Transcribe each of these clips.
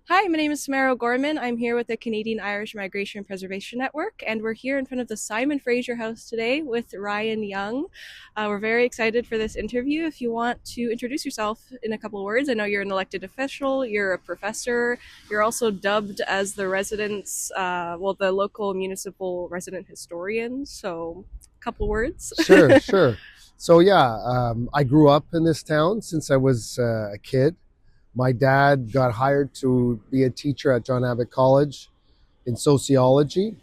Hi, my name is Samara Gorman. I'm here with the Canadian Irish Migration Preservation Network, and we're here in front of the Simon Fraser House today with Ryan Young. We're very excited for this interview. If you want to introduce yourself in a couple of words, I know you're an elected official, you're a professor, you're also dubbed as the the local municipal resident historian. So, a couple words. Sure, sure. So I grew up in this town since I was a kid. My dad got hired to be a teacher at John Abbott College in sociology,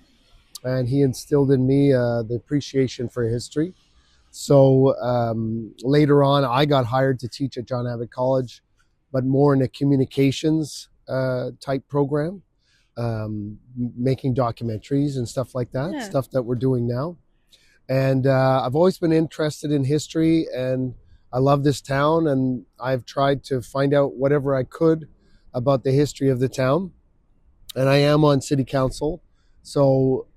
and he instilled in me the appreciation for history. So later on, I got hired to teach at John Abbott College, but more in a communications type program, making documentaries and stuff like that, Yeah. stuff that we're doing now. And I've always been interested in history, and I love this town, and I've tried to find out whatever I could about the history of the town. And I am on city council, so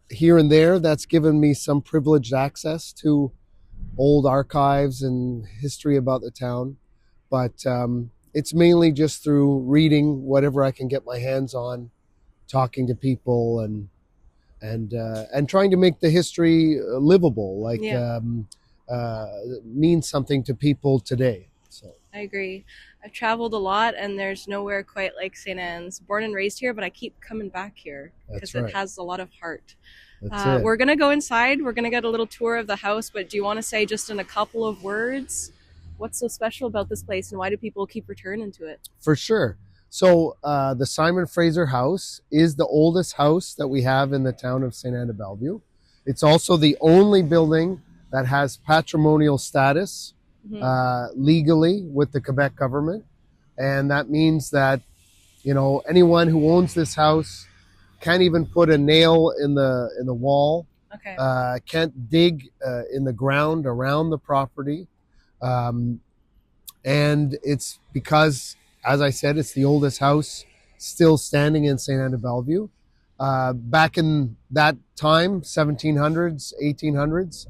here and there, that's given me some privileged access to old archives and history about the town. But it's mainly just through reading whatever I can get my hands on, talking to people, and trying to make the history livable, Yeah. means something to people today. So I agree. I've traveled a lot, and there's nowhere quite like St. Anne's. Born and raised here, but I keep coming back here that's because it right. has a lot of heart. That's it. We're going to go inside. We're going to get a little tour of the house, but do you want to say just in a couple of words what's so special about this place and why do people keep returning to it? For sure. So the Simon Fraser House is the oldest house that we have in the town of Sainte-Anne-de-Bellevue. It's also the only building that has patrimonial status legally with the Quebec government. And that means that, anyone who owns this house can't even put a nail in the wall, Okay. can't dig in the ground around the property. And it's because, as I said, it's the oldest house still standing in Sainte-Anne-de-Bellevue. Back in that time, 1700s, 1800s,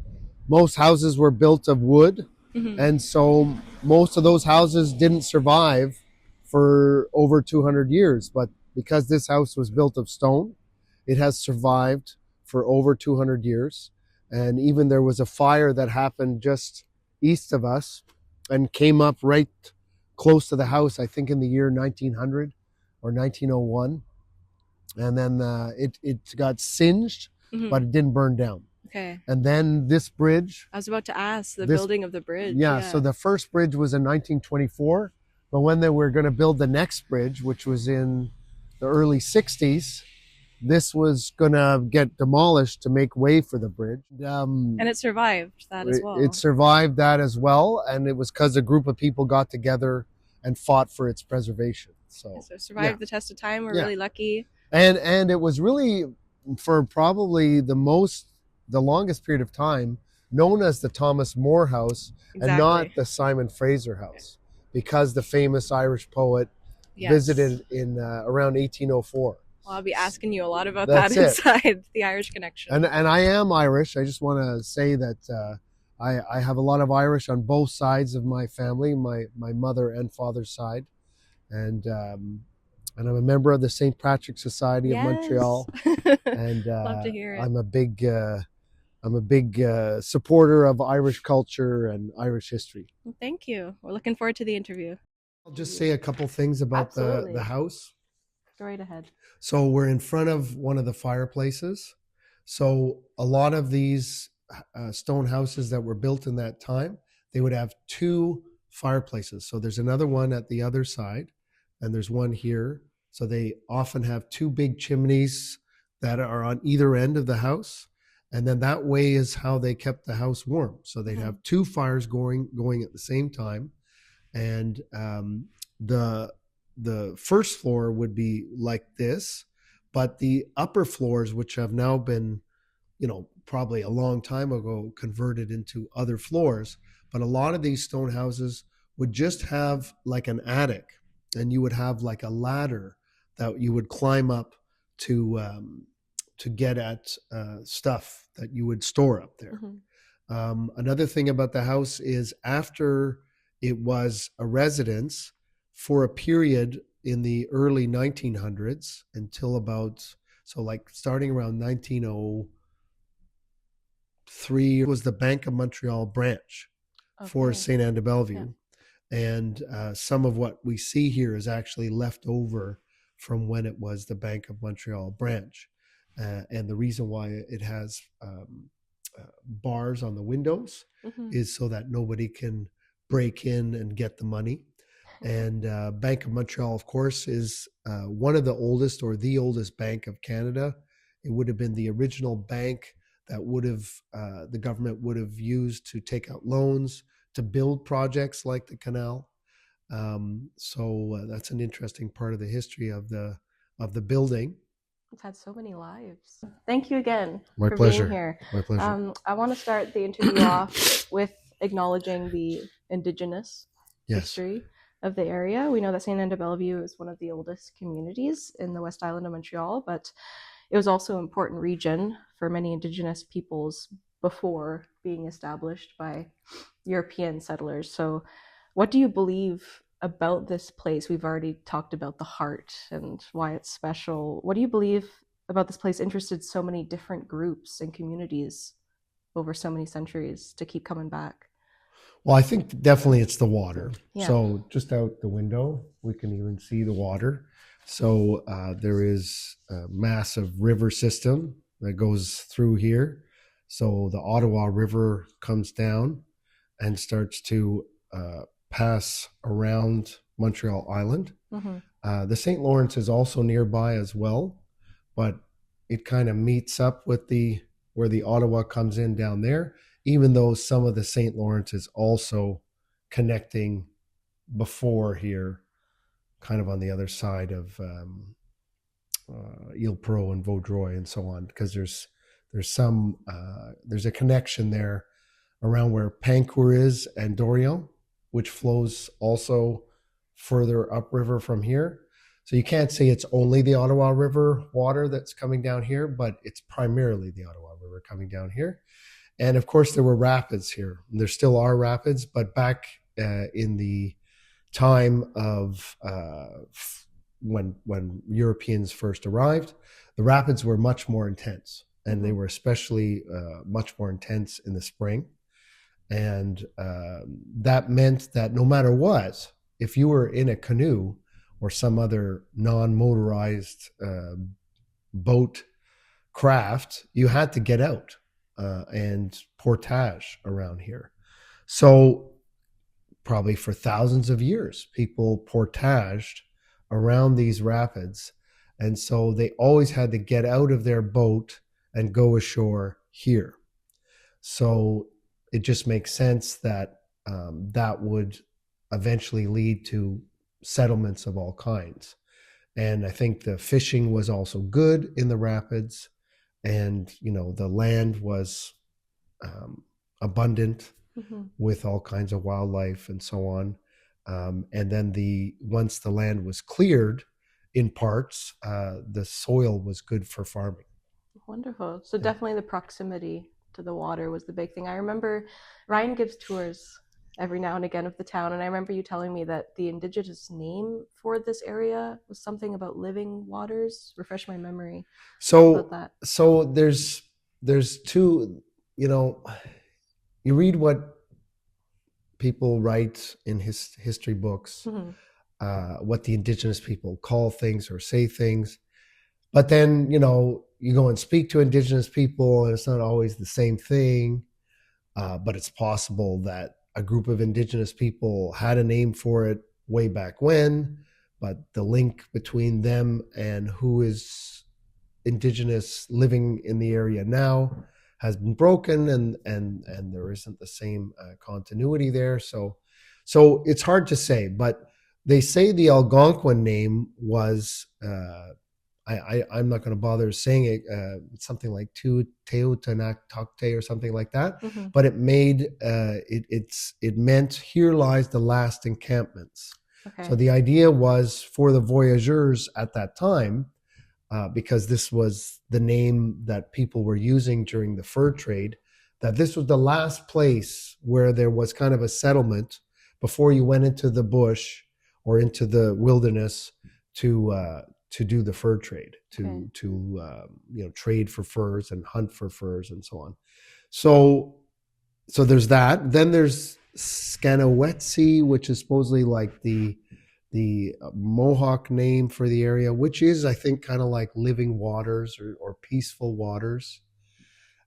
most houses were built of wood. And so most of those houses didn't survive for over 200 years. But because this house was built of stone, it has survived for over 200 years. And even there was a fire that happened just east of us and came up right close to the house, I think in the year 1900 or 1901. And then it got singed, but it didn't burn down. Okay. And then this bridge. I was about to ask the building of the bridge. Yeah, so the first bridge was in 1924. But when they were going to build the next bridge, which was in the early 60s, this was going to get demolished to make way for the bridge. And it survived that as well. It survived that as well. And it was because a group of people got together and fought for its preservation. So it survived the test of time. We're really lucky. And it was really, for probably the longest period of time, known as the Thomas More House and not the Simon Fraser House, because the famous Irish poet visited in around 1804. Well, I'll be asking you a lot about that inside the Irish connection. And I am Irish. I just want to say that I have a lot of Irish on both sides of my family, my mother and father's side. And I'm a member of the St. Patrick's Society of Montreal. And love to hear it. I'm a big supporter of Irish culture and Irish history. Well, thank you. We're looking forward to the interview. I'll just say a couple things about the house. Go right ahead. So we're in front of one of the fireplaces. So a lot of these stone houses that were built in that time, they would have two fireplaces. So there's another one at the other side, and there's one here. So they often have two big chimneys that are on either end of the house. And then that way is how they kept the house warm. So they'd have two fires going at the same time. And the first floor would be like this, but the upper floors, which have now been, probably a long time ago converted into other floors, but a lot of these stone houses would just have like an attic, and you would have like a ladder that you would climb up to get at stuff that you would store up there. Another thing about the house is after it was a residence for a period in the early 1900s until about, so like starting around 1903 was the Bank of Montreal branch for Sainte-Anne-de-Bellevue. And some of what we see here is actually left over from when it was the Bank of Montreal branch. And the reason why it has bars on the windows is so that nobody can break in and get the money. And Bank of Montreal, of course, is one of the oldest or the oldest bank of Canada. It would have been the original bank that would have the government would have used to take out loans to build projects like the canal. So that's an interesting part of the history of the building. It's had so many lives. Thank you again My for pleasure. being here. My pleasure. I want to start the interview off with acknowledging the Indigenous history of the area. We know that Sainte-Anne-de-Bellevue is one of the oldest communities in the West Island of Montreal, but it was also an important region for many Indigenous peoples before being established by European settlers. So what do you believe about this place? We've already talked about the heart and why it's special. What do you believe about this place interested so many different groups and communities over so many centuries to keep coming back? Well, I think definitely it's the water. Yeah. So just out the window, we can even see the water. So there is a massive river system that goes through here. So the Ottawa River comes down and starts to pass around Montreal Island. The St. Lawrence is also nearby as well, but it kind of meets up with where the Ottawa comes in down there, even though some of the St. Lawrence is also connecting before here, kind of on the other side of Ile Pro and Vaudreuil and so on, because there's a connection there around where Pancourt is and Dorion, which flows also further upriver from here. So you can't say it's only the Ottawa River water that's coming down here, but it's primarily the Ottawa River coming down here. And of course, there were rapids here. There still are rapids, but back in the time of when Europeans first arrived, the rapids were much more intense, and they were especially much more intense in the spring. And that meant that no matter what, if you were in a canoe or some other non-motorized boat craft, you had to get out and portage around here. So probably for thousands of years, people portaged around these rapids. And so they always had to get out of their boat and go ashore here. So it just makes sense that that would eventually lead to settlements of all kinds. And I think the fishing was also good in the rapids, and the land was abundant with all kinds of wildlife and so on. And then once the land was cleared in parts, the soil was good for farming. Wonderful. So definitely the proximity to the water was the big thing. I remember Ryan gives tours every now and again of the town, and I remember you telling me that the Indigenous name for this area was something about living waters. Refresh my memory about that. So there's two, you read what people write in history books, what the Indigenous people call things or say things, but then you go and speak to Indigenous people, and it's not always the same thing. But it's possible that a group of Indigenous people had a name for it way back when, but the link between them and who is Indigenous living in the area now has been broken, and there isn't the same continuity there. So it's hard to say, but they say the Algonquin name was, I'm not going to bother saying it, something like Teotihuacan or something like that, but it made, it meant here lies the last encampments. Okay. So the idea was for the voyageurs at that time, because this was the name that people were using during the fur trade, that this was the last place where there was kind of a settlement before you went into the bush or into the wilderness to do the fur trade, Okay. to trade for furs and hunt for furs and so on. So there's that. Then there's Skanawetsi, which is supposedly like the Mohawk name for the area, which is, I think, kind of like living waters or peaceful waters.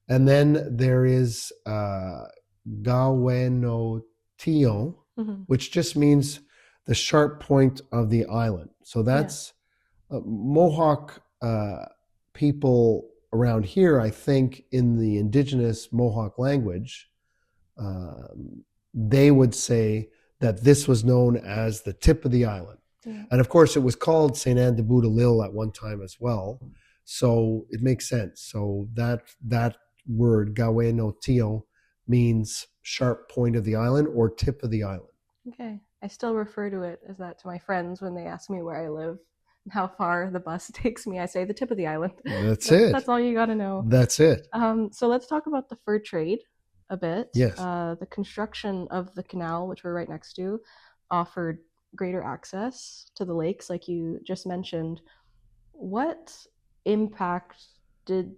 And then there is Gawenotion, Mm-hmm. which just means the sharp point of the island. So that's Mohawk people around here, I think, in the indigenous Mohawk language, they would say that this was known as the tip of the island. Yeah. And of course, it was called Sainte-Anne-de-Bellevue at one time as well. So it makes sense. So that word, Gawenotion, means sharp point of the island or tip of the island. Okay. I still refer to it as that to my friends when they ask me where I live and how far the bus takes me. I say the tip of the island. That's it. That's all you got to know. That's it. So let's talk about the fur trade a bit. Yes. The construction of the canal, which we're right next to, offered greater access to the lakes, like you just mentioned. What impact did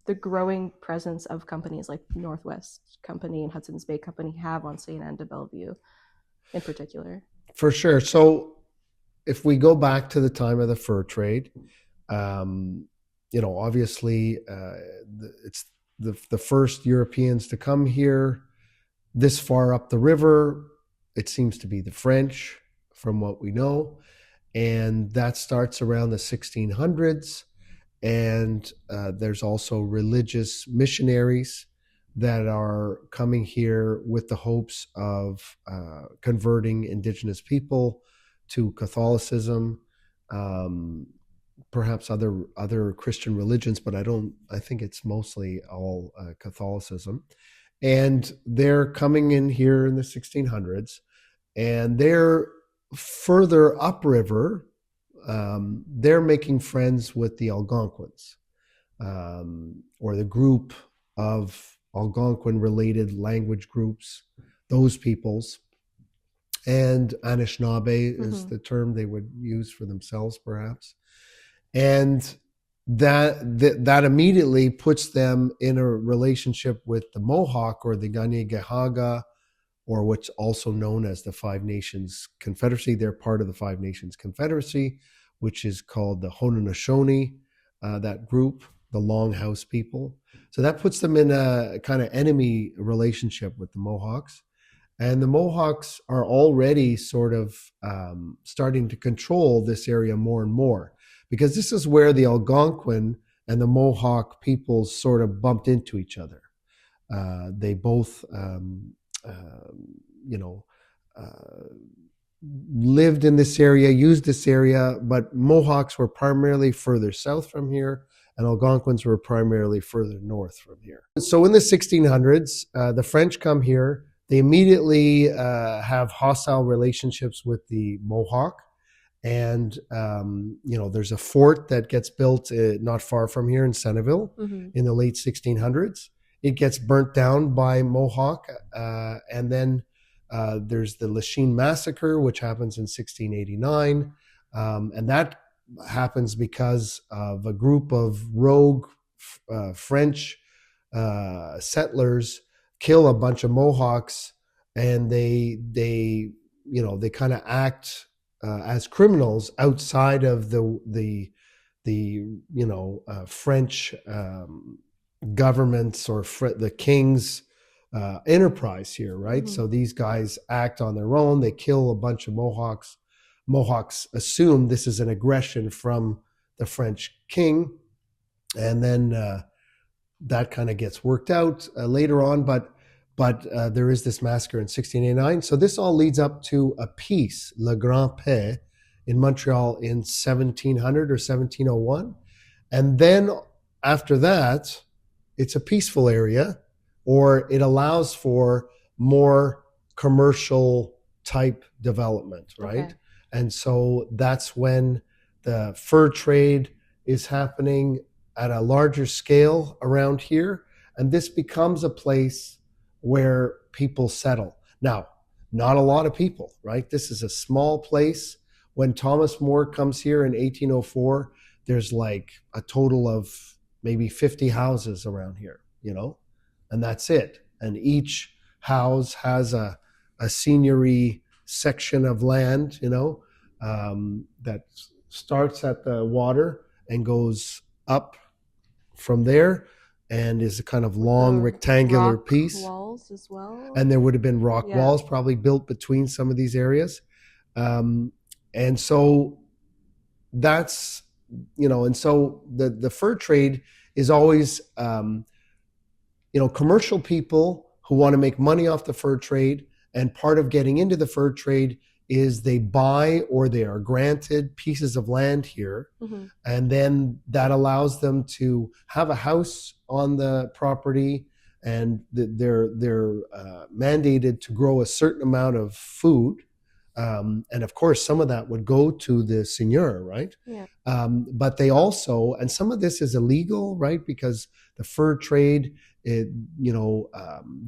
the growing presence of companies like Northwest Company and Hudson's Bay Company have on Sainte-Anne-de-Bellevue in particular? For sure. So if we go back to the time of the fur trade, obviously it's the first Europeans to come here this far up the river. It seems to be the French, from what we know. And that starts around the 1600s. And there's also religious missionaries that are coming here with the hopes of converting indigenous people to Catholicism, perhaps other Christian religions, but I think it's mostly all Catholicism. And they're coming in here in the 1600s, and they're further upriver. They're making friends with the Algonquins, or the group of Algonquin-related language groups, those peoples. And Anishinaabe is the term they would use for themselves, perhaps. And that immediately puts them in a relationship with the Mohawk or the Ganegahaga, or what's also known as the Five Nations Confederacy. They're part of the Five Nations Confederacy, which is called the Haudenosaunee, that group, the Longhouse people. So that puts them in a kind of enemy relationship with the Mohawks. And the Mohawks are already sort of starting to control this area more and more, because this is where the Algonquin and the Mohawk peoples sort of bumped into each other. They both lived in this area, used this area, but Mohawks were primarily further south from here, and Algonquins were primarily further north from here. So in the 1600s, the French come here. They immediately have hostile relationships with the Mohawk. And, there's a fort that gets built not far from here in Centerville in the late 1600s. It gets burnt down by Mohawk. And then there's the Lachine Massacre, which happens in 1689. And that happens because of a group of rogue French settlers kill a bunch of Mohawks, and they kind of act as criminals outside of the French governments or the king's enterprise here, right? So these guys act on their own. They kill a bunch of Mohawks. Mohawks assume this is an aggression from the French king, and then that kind of gets worked out later on. But there is this massacre in 1689. So this all leads up to a peace, Le Grand Paix, in Montreal in 1700 or 1701. And then after that, it's a peaceful area, or it allows for more commercial type development, right? Okay. And so that's when the fur trade is happening at a larger scale around here. And this becomes a place where people settle. Now, not a lot of people, right? This is a small place When Thomas More comes here in 1804, there's like a total of maybe 50 houses around here, and that's it. And each house has a seigneury section of land, that starts at the water and goes up from there, and is a kind of long rectangular piece. Walls as well. And there would have been rock walls probably built between some of these areas. And so that's, and so the fur trade is always, commercial people who want to make money off the fur trade. And part of getting into the fur trade is they buy or they are granted pieces of land here. Mm-hmm. And then that allows them to have a house on the property, and they're mandated to grow a certain amount of food. And of course, some of that would go to the seigneur, right? Yeah. But they also, and some of this is illegal, right? Because the fur trade, there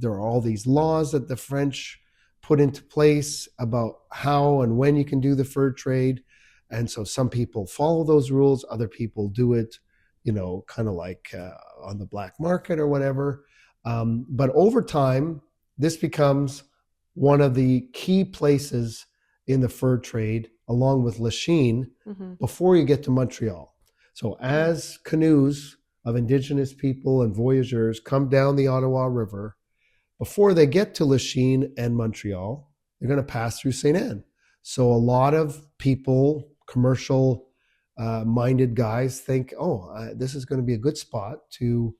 are all these laws that the French put into place about how and when you can do the fur trade. And so some people follow those rules, other people do it, kind of like on the black market or whatever. But over time, this becomes one of the key places in the fur trade, along with Lachine, mm-hmm. before you get to Montreal. So as canoes of Indigenous people and voyageurs come down the Ottawa River, before they get to Lachine and Montreal, they're going to pass through Sainte-Anne. So a lot of people, commercial minded guys, think, this is going to be a good spot to,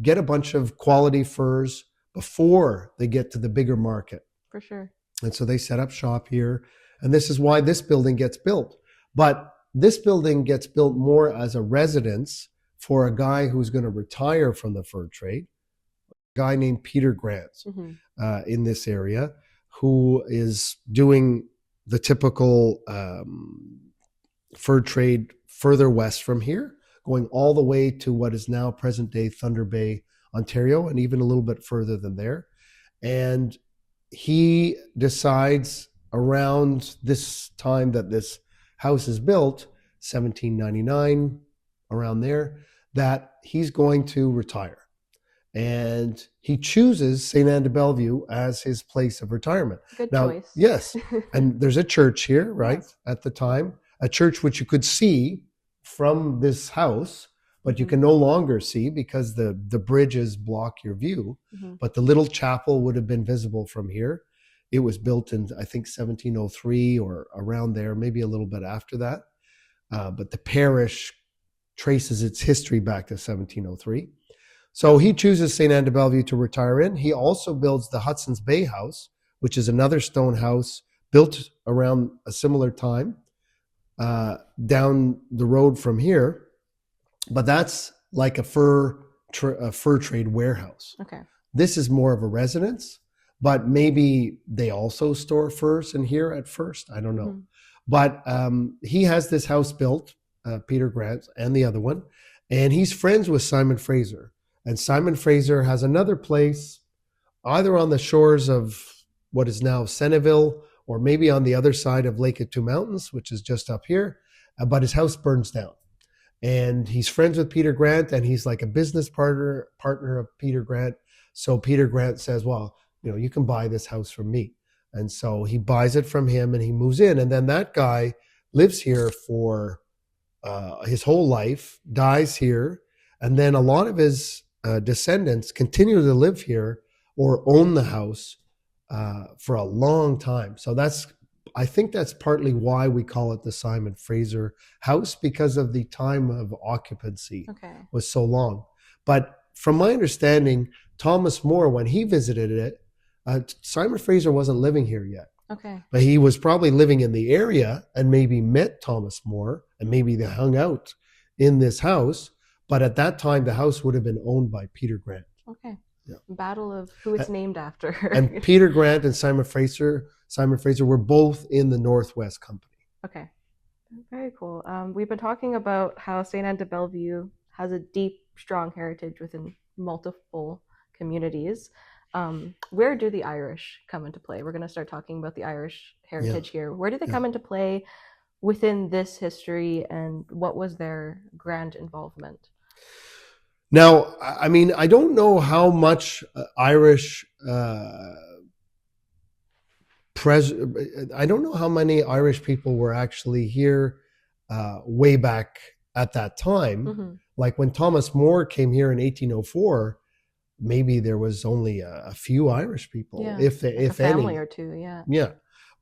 get a bunch of quality furs before they get to the bigger market. For sure. And so they set up shop here. And this is why this building gets built. But this building gets built more as a residence for a guy who's going to retire from the fur trade, a guy named Peter Grant, mm-hmm. In this area, who is doing the typical fur trade further west from here, going all the way to what is now present-day Thunder Bay, Ontario, and even a little bit further than there. And he decides around this time that this house is built, 1799, around there, that he's going to retire. And he chooses Sainte-Anne-de-Bellevue as his place of retirement. Good choice. Yes. And there's a church here, right, yes. At the time, a church which you could see from this house, but you can no longer see because the bridges block your view. Mm-hmm. But the little chapel would have been visible from here. It was built in, I think, 1703 or around there, maybe a little bit after that. But the parish traces its history back to 1703. So he chooses Sainte-Anne-de-Bellevue to retire in. He also builds the Hudson's Bay House, which is another stone house built around a similar time, down the road from here. But that's like a fur trade warehouse. Okay. This is more of a residence, but maybe they also store furs in here at first. I don't know. Mm-hmm. But he has this house built, Peter Grant, and the other one, and he's friends with Simon Fraser. And Simon Fraser has another place either on the shores of what is now Senneville or maybe on the other side of Lake of Two Mountains, which is just up here, but his house burns down. And he's friends with Peter Grant, and he's like a business partner of Peter Grant. So Peter Grant says, well, you can buy this house from me. And so he buys it from him and he moves in. And then that guy lives here for his whole life, dies here. And then a lot of his descendants continue to live here or own the house for a long time. So I think that's partly why we call it the Simon Fraser House, because of the time of occupancy was so long. But from my understanding, Thomas More, when he visited it, Simon Fraser wasn't living here yet. Okay. But he was probably living in the area and maybe met Thomas More, and maybe they hung out in this house. But at that time, the house would have been owned by Peter Grant. Okay. Yeah. Battle of who it's named after. And Peter Grant and Simon Fraser were both in the Northwest Company. Okay. Very cool. We've been talking about how Sainte-Anne-de-Bellevue has a deep, strong heritage within multiple communities. Where do the Irish come into play? We're going to start talking about the Irish heritage here. Where do they come into play within this history, and what was their grand involvement? Now, I mean, I don't know how much Irish I don't know how many Irish people were actually here way back at that time. Mm-hmm. Like when Thomas More came here in 1804, maybe there was only a few Irish people, if a any. Family or two, Yeah.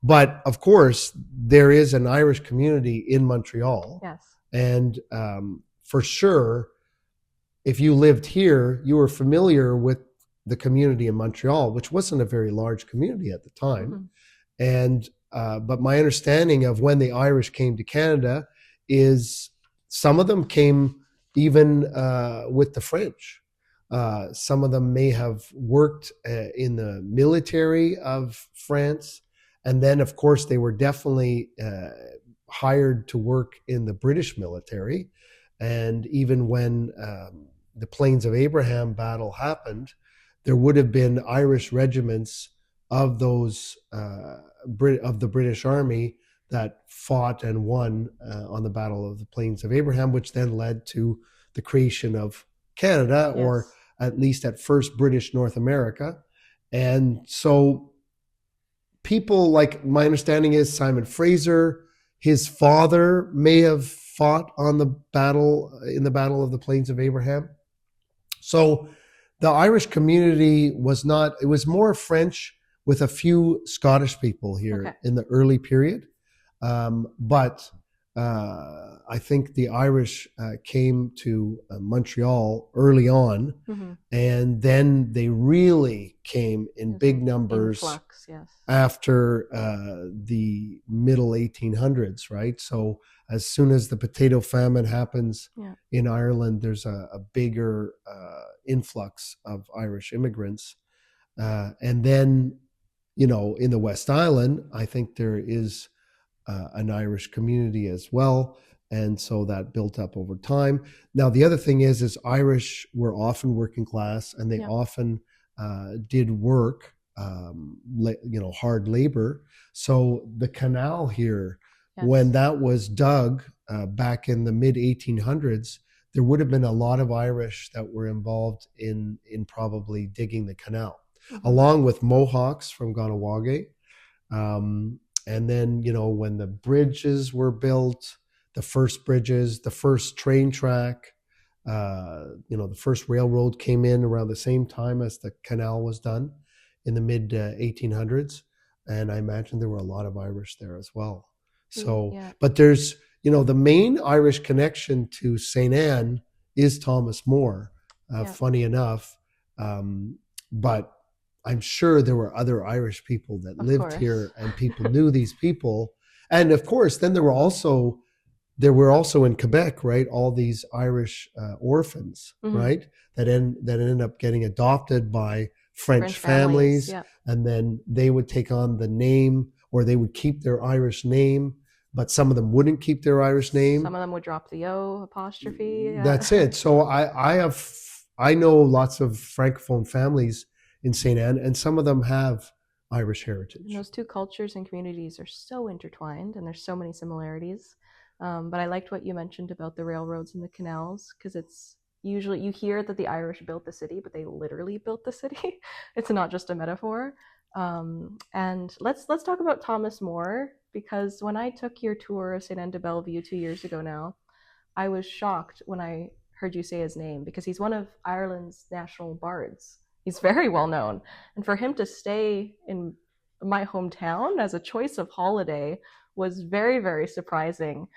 But of course, there is an Irish community in Montreal. Yes. And for sure, if you lived here, you were familiar with the community in Montreal, which wasn't a very large community at the time. Mm-hmm. And but my understanding of when the Irish came to Canada is some of them came even with the French. Some of them may have worked in the military of France. And then, of course, they were definitely hired to work in the British military. And even when the Plains of Abraham battle happened, there would have been Irish regiments of those of the British Army that fought and won on the Battle of the Plains of Abraham, which then led to the creation of Canada, or at least at first British North America. And so people, like, my understanding is Simon Fraser, his father may have fought on the Battle of the Plains of Abraham. So the Irish community was more French with a few Scottish people here in the early period. But I think the Irish came to Montreal early on, and then they really came in big numbers after the middle 1800s, right? So as soon as the potato famine happens in Ireland, there's a bigger influx of Irish immigrants. And then, in the West Island, I think there is an Irish community as well. And so that built up over time. Now, the other thing is Irish were often working class, and they often did work, hard labor. So the canal here, when that was dug back in the mid 1800s, there would have been a lot of Irish that were involved in probably digging the canal, along with Mohawks from Ganawage. And then, when the bridges were built, the first bridges, the first train track, the first railroad came in around the same time as the canal was done in the mid 1800s. And I imagine there were a lot of Irish there as well. So, but there's, the main Irish connection to St. Anne is Thomas More, funny enough. But I'm sure there were other Irish people that lived here, and people knew these people. And of course, then there were also in Quebec, right, all these Irish orphans, right, that ended up getting adopted by French families. And then they would take on the name, or they would keep their Irish name, but some of them wouldn't keep their Irish name. Some of them would drop the O apostrophe. That's it. So I know lots of Francophone families in St. Anne, and some of them have Irish heritage. And those two cultures and communities are so intertwined, and there's so many similarities. But I liked what you mentioned about the railroads and the canals, because it's usually, you hear that the Irish built the city, but they literally built the city. It's not just a metaphor. And let's talk about Thomas More, because when I took your tour of Sainte-Anne-de-Bellevue 2 years ago now, I was shocked when I heard you say his name, because he's one of Ireland's national bards. He's very well known. And for him to stay in my hometown as a choice of holiday was very, very surprising.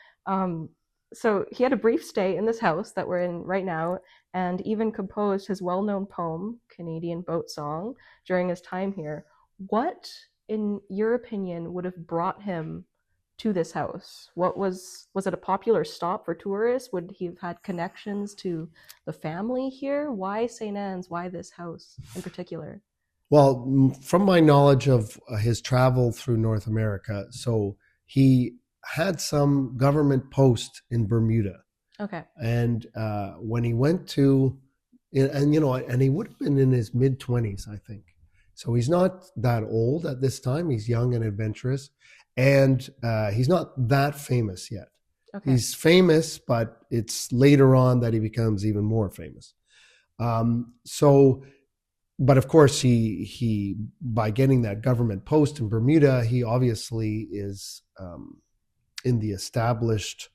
So he had a brief stay in this house that we're in right now, and even composed his well-known poem, Canadian Boat Song, during his time here. What, in your opinion, would have brought him to this house? Was it a popular stop for tourists? Would he have had connections to the family here? Why St. Anne's? Why this house in particular? Well, from my knowledge of his travel through North America, so he had some government post in Bermuda. Okay. And when he went to, and he would have been in his mid-20s, I think. So he's not that old at this time. He's young and adventurous, and he's not that famous yet. Okay. He's famous, but it's later on that he becomes even more famous. But of course, he by getting that government post in Bermuda, he obviously is in the established,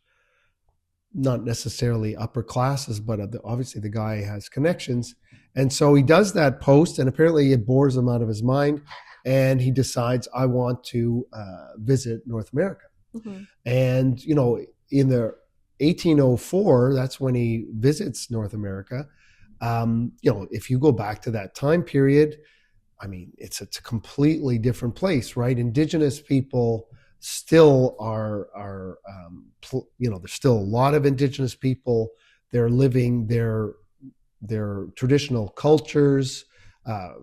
not necessarily upper classes, but obviously the guy has connections. And so he does that post, and apparently it bores him out of his mind. And he decides, I want to visit North America. Mm-hmm. And, in the 1804, that's when he visits North America. If you go back to that time period, I mean, it's a completely different place, right? Indigenous people still are there's still a lot of Indigenous people. They're living their traditional cultures.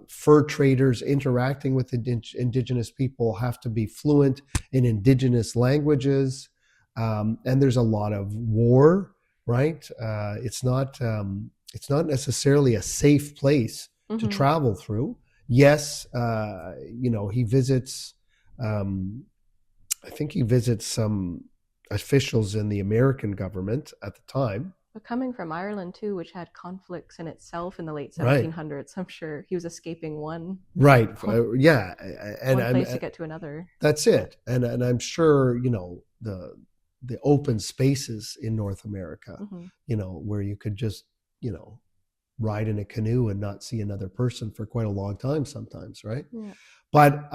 Fur traders interacting with Indigenous people have to be fluent in Indigenous languages. And there's a lot of war, right? It's not necessarily a safe place to travel through. Yes, he visits, I think he visits some officials in the American government at the time. But coming from Ireland too, which had conflicts in itself in the late 1700s, right. I'm sure he was escaping one. Right. Yeah. And one place to get to another. That's it. And I'm sure, the open spaces in North America, where you could just, ride in a canoe and not see another person for quite a long time sometimes, right? Yeah. But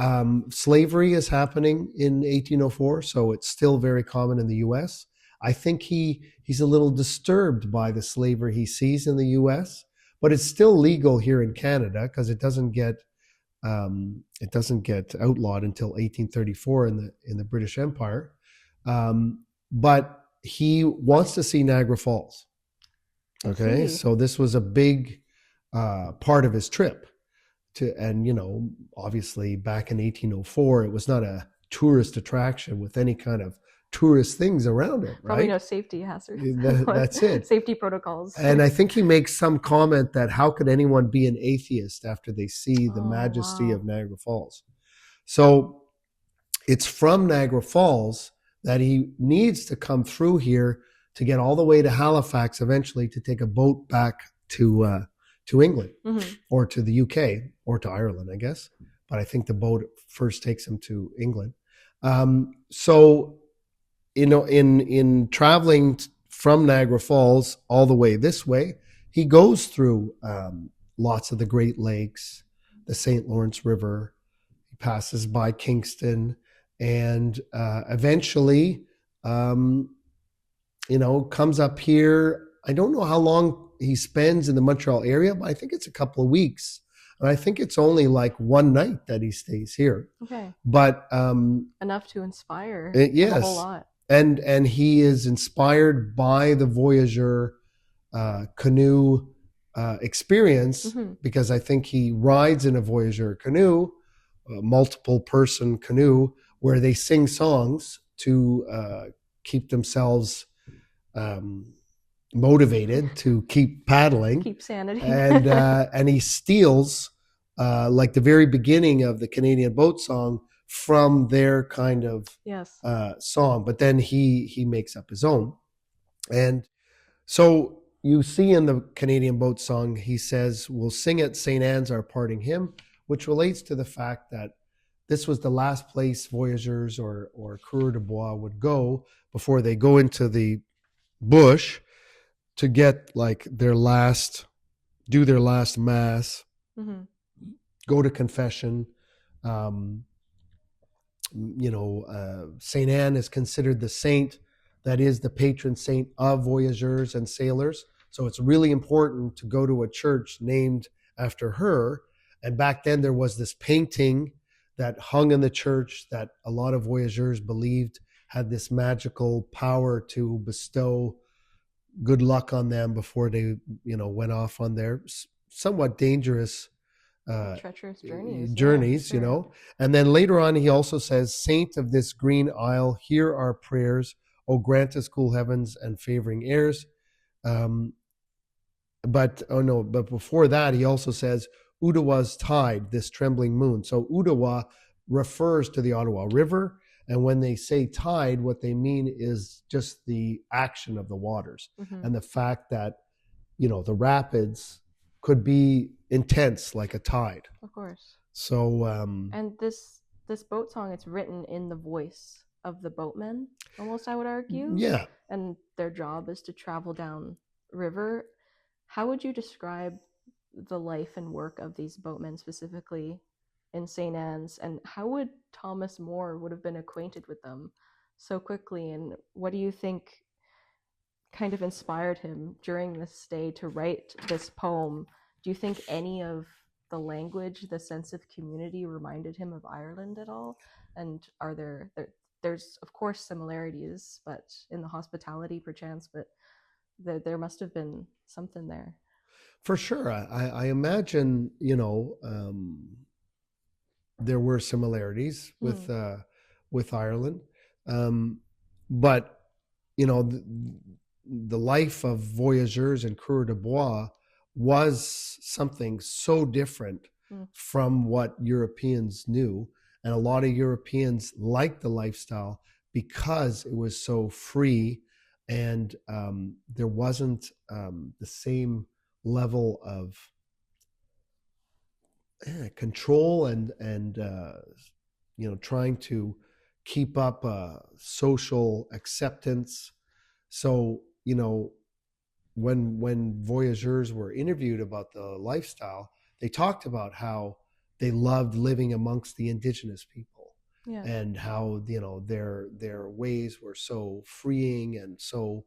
slavery is happening in 1804, so it's still very common in the U.S. I think he's a little disturbed by the slavery he sees in the U.S., but it's still legal here in Canada because it doesn't get outlawed until 1834 in the British Empire. But he wants to see Niagara Falls. Okay, so this was a big part of his trip. Obviously back in 1804, it was not a tourist attraction with any kind of tourist things around it, right? Probably no safety hazards. That's it. Safety protocols. And I think he makes some comment that how could anyone be an atheist after they see the majesty of Niagara Falls? So it's from Niagara Falls that he needs to come through here to get all the way to Halifax eventually to take a boat back to England or to the UK or to Ireland, I guess. But I think the boat first takes him to England. So, in traveling from Niagara Falls all the way this way, he goes through lots of the Great Lakes, the St. Lawrence River. He passes by Kingston, and eventually, comes up here. I don't know how long he spends in the Montreal area, but I think it's a couple of weeks. And I think it's only like one night that he stays here. Okay. But enough to inspire yes. a whole lot. And he is inspired by the Voyageur canoe experience because I think he rides in a Voyageur canoe, a multiple person canoe, where they sing songs to keep themselves motivated to keep paddling, keep sanity. and he steals like the very beginning of the Canadian boat song from their kind of song, but then he makes up his own. And so you see in the Canadian boat song, he says, "We'll sing at St. Anne's our parting hymn," which relates to the fact that this was the last place voyageurs or coureurs de bois would go before they go into the bush to get like do their last mass, go to confession. St. Anne is considered the saint that is the patron saint of voyageurs and sailors. So it's really important to go to a church named after her. And back then there was this painting that hung in the church that a lot of voyageurs believed had this magical power to bestow good luck on them before they, went off on their somewhat dangerous treacherous journeys, And then later on, he also says, "Saint of this green isle, hear our prayers. O grant us cool heavens and favoring airs." But before that, he also says, Ottawa's tide, this trembling moon. So Ottawa refers to the Ottawa River. And when they say tide, what they mean is just the action of the waters and the fact that, the rapids could be intense like a tide. Of course. So, and this boat song, it's written in the voice of the boatmen, almost, I would argue. Yeah. And their job is to travel down river. How would you describe the life and work of these boatmen specifically in St. Anne's, and how would Thomas More would have been acquainted with them so quickly, and what do you think kind of inspired him during this stay to write this poem? Do you think any of the language, the sense of community, reminded him of Ireland at all? And are there's of course similarities, but in the hospitality perchance, but there must have been something there. For sure. I imagine, there were similarities with Ireland. But, the life of voyageurs and coureurs de bois was something so different from what Europeans knew. And a lot of Europeans liked the lifestyle because it was so free, and there wasn't the same level of control and trying to keep up social acceptance. So when voyageurs were interviewed about the lifestyle, they talked about how they loved living amongst the indigenous people, and how their ways were so freeing and so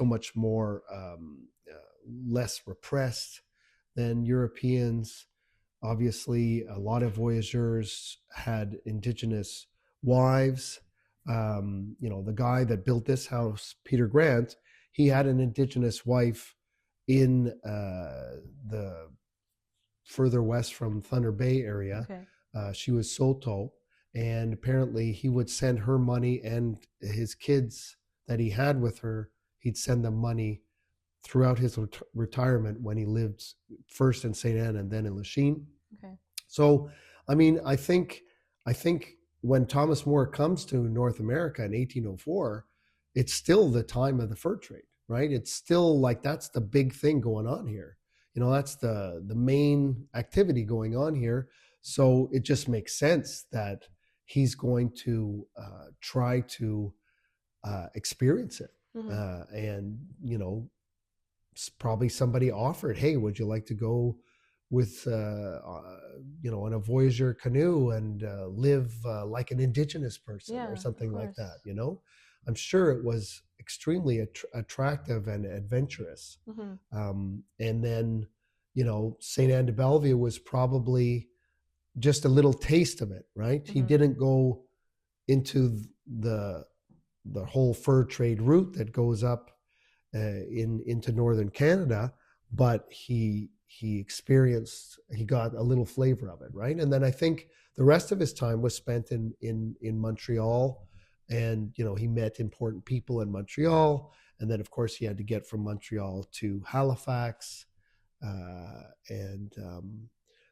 much more less repressed than Europeans. Obviously, a lot of voyageurs had indigenous wives. The guy that built this house, Peter Grant, he had an indigenous wife in the further west from Thunder Bay area. Okay. She was Saulteaux, and apparently he would send her money, and his kids that he had with her, he'd send them money throughout his retirement when he lived first in St. Anne and then in Lachine. Okay. So, I think when Thomas More comes to North America in 1804, it's still the time of the fur trade, right? It's still like, that's the big thing going on here. That's the main activity going on here. So it just makes sense that he's going to try to experience it. And, probably somebody offered, hey, would you like to go with, on a voyageur canoe and live like an indigenous person or something like that, I'm sure it was extremely attractive and adventurous. And then, Sainte-Anne-de-Bellevue was probably just a little taste of it, right? He didn't go into the whole fur trade route that goes up into northern Canada, but he got a little flavor of it, right? And then I think the rest of his time was spent in Montreal, and he met important people in Montreal, and then of course he had to get from Montreal to Halifax,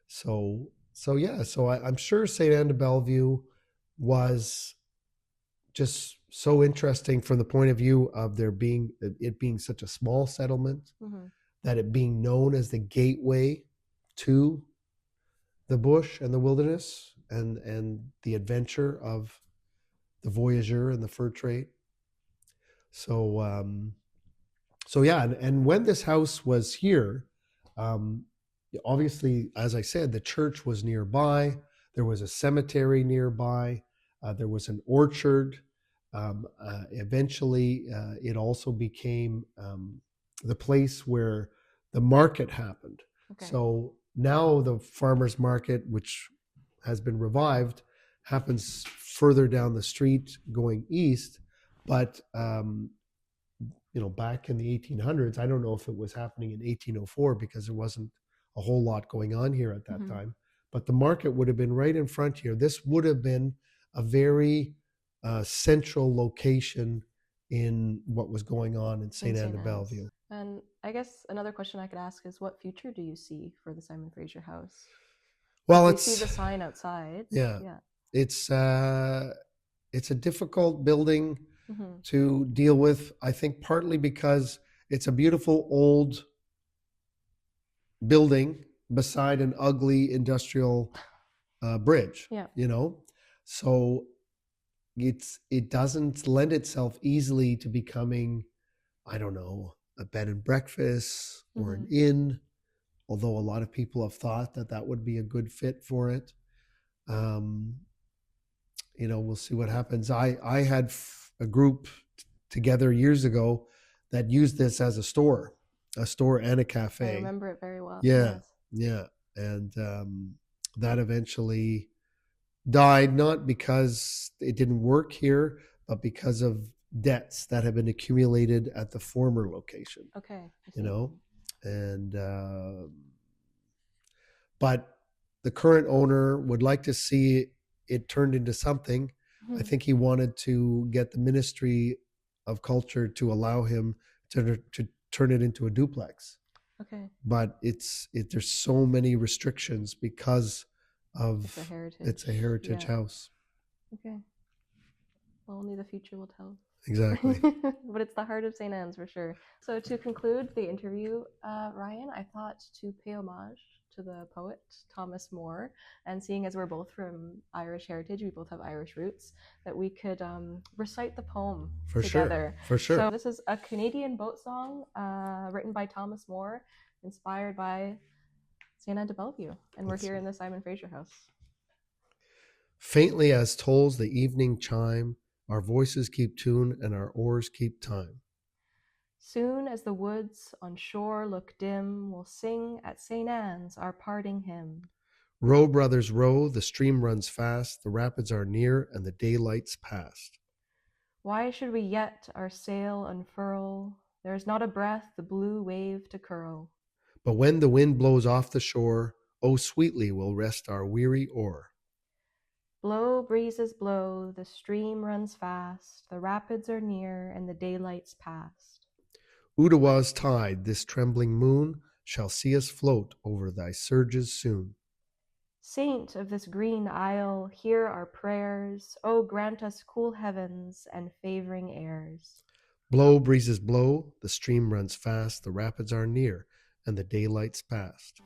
so I'm sure Sainte-Anne-de-Bellevue was just so interesting from the point of view of it being such a small settlement, that it being known as the gateway to the bush and the wilderness and the adventure of the voyageur and the fur trade. So and when this house was here, obviously, as I said, the church was nearby. There was a cemetery nearby. There was an orchard. Eventually, it also became the place where the market happened. Okay. So now the farmers market, which has been revived, happens further down the street going east. But, back in the 1800s, I don't know if it was happening in 1804 because there wasn't a whole lot going on here at that time. But the market would have been right in front here. This would have been a very central location in what was going on in Sainte-Anne-de-Bellevue. And I guess another question I could ask is, what future do you see for the Simon Fraser House? Well, we see the sign outside. Yeah. It's a difficult building to deal with. I think partly because it's a beautiful old building beside an ugly industrial bridge. You know, so it doesn't lend itself easily to becoming, I don't know, a bed and breakfast or an inn, although a lot of people have thought that would be a good fit for it. You know, we'll see what happens. I had a group together years ago that used this as a store and a cafe. I remember it very well. Yeah. And that eventually died, not because it didn't work here, but because of debts that have been accumulated at the former location. Okay. You know, and but the current owner would like to see it turned into something. I think he wanted to get the Ministry of Culture to allow him to turn it into a duplex. Okay. But there's so many restrictions because of it's a heritage house. Okay. Well, only the future will tell. Exactly. But it's the heart of St. Anne's for sure. So to conclude the interview, Ryan, I thought to pay homage to the poet Thomas Moore, and seeing as we're both from Irish heritage, we both have Irish roots, that we could recite the poem together. For sure. So this is a Canadian boat song written by Thomas Moore, inspired by Sainte-Anne-de-Bellevue, and we're here in the Simon Fraser House. Faintly as tolls the evening chime, our voices keep tune and our oars keep time. Soon as the woods on shore look dim, we'll sing at St. Anne's our parting hymn. Row, brothers, row, the stream runs fast, the rapids are near, and the daylight's past. Why should we yet our sail unfurl? There's not a breath the blue wave to curl. But when the wind blows off the shore, oh, sweetly will rest our weary oar. Blow, breezes blow, the stream runs fast, the rapids are near, and the daylight's past. Ottawa's tide, this trembling moon, shall see us float over thy surges soon. Saint of this green isle, hear our prayers. Oh, grant us cool heavens and favoring airs. Blow, breezes blow, the stream runs fast, the rapids are near, and the daylight's past.